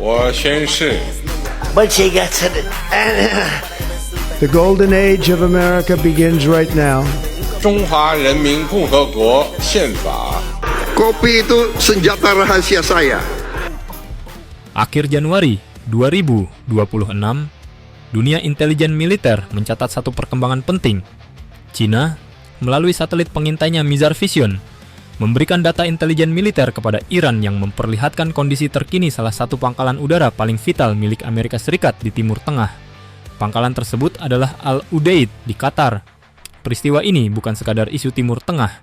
我宣誓， The golden age of America begins right now. 中华人民共和国宪法。 Kopi itu senjata rahasia saya. Akhir Januari 2026, dunia intelijen militer mencatat satu perkembangan penting. China, melalui satelit pengintainya Mizar Vision, memberikan data intelijen militer kepada Iran yang memperlihatkan kondisi terkini salah satu pangkalan udara paling vital milik Amerika Serikat di Timur Tengah. Pangkalan tersebut adalah Al-Udeid di Qatar. Peristiwa ini bukan sekadar isu Timur Tengah.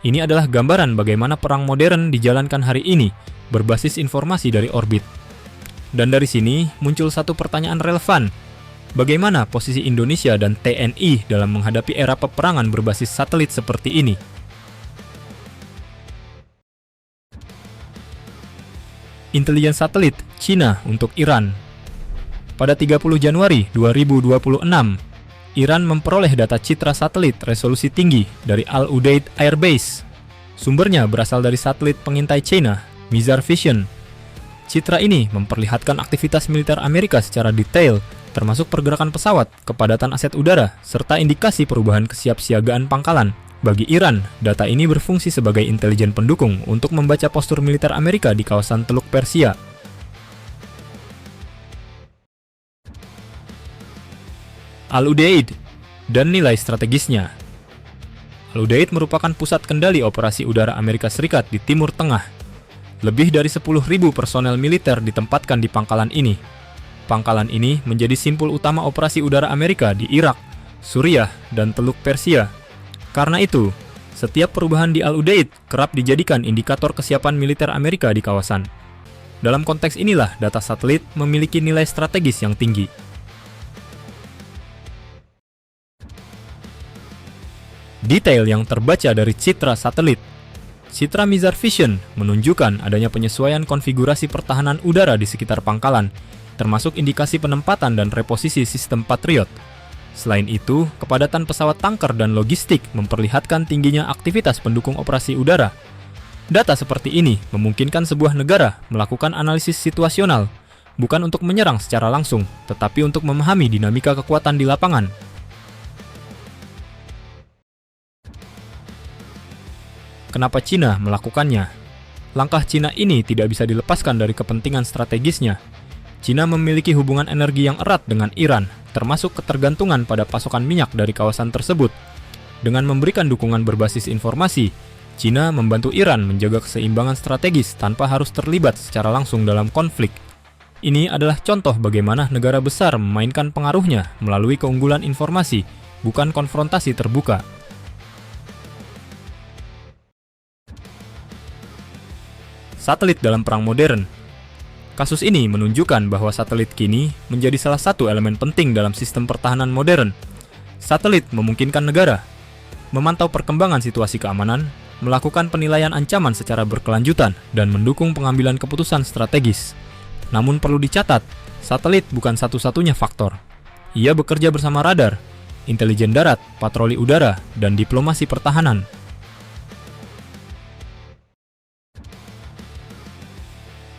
Ini adalah gambaran bagaimana perang modern dijalankan hari ini, berbasis informasi dari orbit. Dan dari sini muncul satu pertanyaan relevan. Bagaimana posisi Indonesia dan TNI dalam menghadapi era peperangan berbasis satelit seperti ini? Intelijen satelit China untuk Iran. Pada 30 Januari 2026, Iran memperoleh data citra satelit resolusi tinggi dari Al-Udeid Air Base. Sumbernya berasal dari satelit pengintai China, Mizar Vision. Citra ini memperlihatkan aktivitas militer Amerika secara detail, termasuk pergerakan pesawat, kepadatan aset udara, serta indikasi perubahan kesiapsiagaan pangkalan. Bagi Iran, data ini berfungsi sebagai intelijen pendukung untuk membaca postur militer Amerika di kawasan Teluk Persia. Al-Udeid dan nilai strategisnya. Al-Udeid merupakan pusat kendali operasi udara Amerika Serikat di Timur Tengah. Lebih dari 10.000 personel militer ditempatkan di pangkalan ini. Pangkalan ini menjadi simpul utama operasi udara Amerika di Irak, Suriah, dan Teluk Persia. Karena itu, setiap perubahan di Al-Udeid kerap dijadikan indikator kesiapan militer Amerika di kawasan. Dalam konteks inilah data satelit memiliki nilai strategis yang tinggi. Detail yang terbaca dari citra satelit. Citra Mizar Vision menunjukkan adanya penyesuaian konfigurasi pertahanan udara di sekitar pangkalan, termasuk indikasi penempatan dan reposisi sistem Patriot. Selain itu, kepadatan pesawat tanker dan logistik memperlihatkan tingginya aktivitas pendukung operasi udara. Data seperti ini memungkinkan sebuah negara melakukan analisis situasional, bukan untuk menyerang secara langsung, tetapi untuk memahami dinamika kekuatan di lapangan. Kenapa China melakukannya? Langkah China ini tidak bisa dilepaskan dari kepentingan strategisnya. China memiliki hubungan energi yang erat dengan Iran, termasuk ketergantungan pada pasokan minyak dari kawasan tersebut. Dengan memberikan dukungan berbasis informasi, China membantu Iran menjaga keseimbangan strategis tanpa harus terlibat secara langsung dalam konflik. Ini adalah contoh bagaimana negara besar memainkan pengaruhnya melalui keunggulan informasi, bukan konfrontasi terbuka. Satelit dalam perang modern. Kasus ini menunjukkan bahwa satelit kini menjadi salah satu elemen penting dalam sistem pertahanan modern. Satelit memungkinkan negara memantau perkembangan situasi keamanan, melakukan penilaian ancaman secara berkelanjutan, dan mendukung pengambilan keputusan strategis. Namun perlu dicatat, satelit bukan satu-satunya faktor. Ia bekerja bersama radar, intelijen darat, patroli udara, dan diplomasi pertahanan.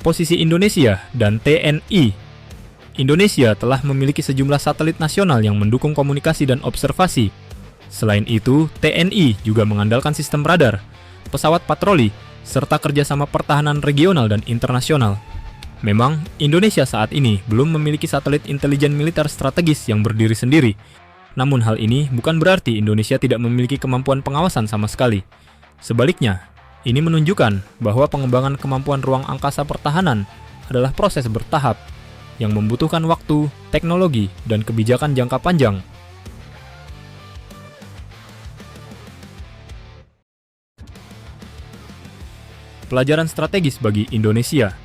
Posisi Indonesia dan TNI. Indonesia telah memiliki sejumlah satelit nasional yang mendukung komunikasi dan observasi. Selain itu, TNI juga mengandalkan sistem radar, pesawat patroli, serta kerjasama pertahanan regional dan internasional. Memang, Indonesia saat ini belum memiliki satelit intelijen militer strategis yang berdiri sendiri. Namun hal ini bukan berarti Indonesia tidak memiliki kemampuan pengawasan sama sekali. Sebaliknya, ini menunjukkan bahwa pengembangan kemampuan ruang angkasa pertahanan adalah proses bertahap yang membutuhkan waktu, teknologi, dan kebijakan jangka panjang. Pelajaran strategis bagi Indonesia.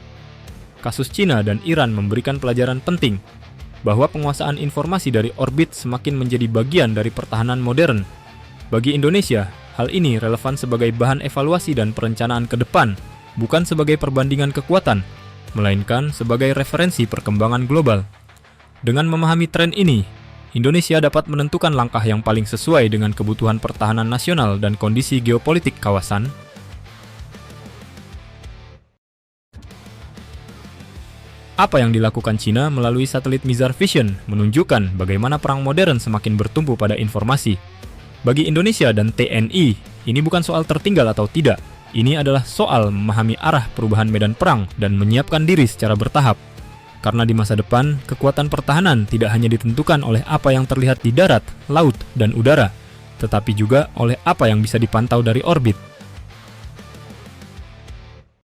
Kasus China dan Iran memberikan pelajaran penting bahwa penguasaan informasi dari orbit semakin menjadi bagian dari pertahanan modern. Bagi Indonesia, hal ini relevan sebagai bahan evaluasi dan perencanaan ke depan, bukan sebagai perbandingan kekuatan, melainkan sebagai referensi perkembangan global. Dengan memahami tren ini, Indonesia dapat menentukan langkah yang paling sesuai dengan kebutuhan pertahanan nasional dan kondisi geopolitik kawasan. Apa yang dilakukan Cina melalui satelit Mizar Vision menunjukkan bagaimana perang modern semakin bertumpu pada informasi. Bagi Indonesia dan TNI, ini bukan soal tertinggal atau tidak. Ini adalah soal memahami arah perubahan medan perang dan menyiapkan diri secara bertahap. Karena di masa depan, kekuatan pertahanan tidak hanya ditentukan oleh apa yang terlihat di darat, laut, dan udara, tetapi juga oleh apa yang bisa dipantau dari orbit.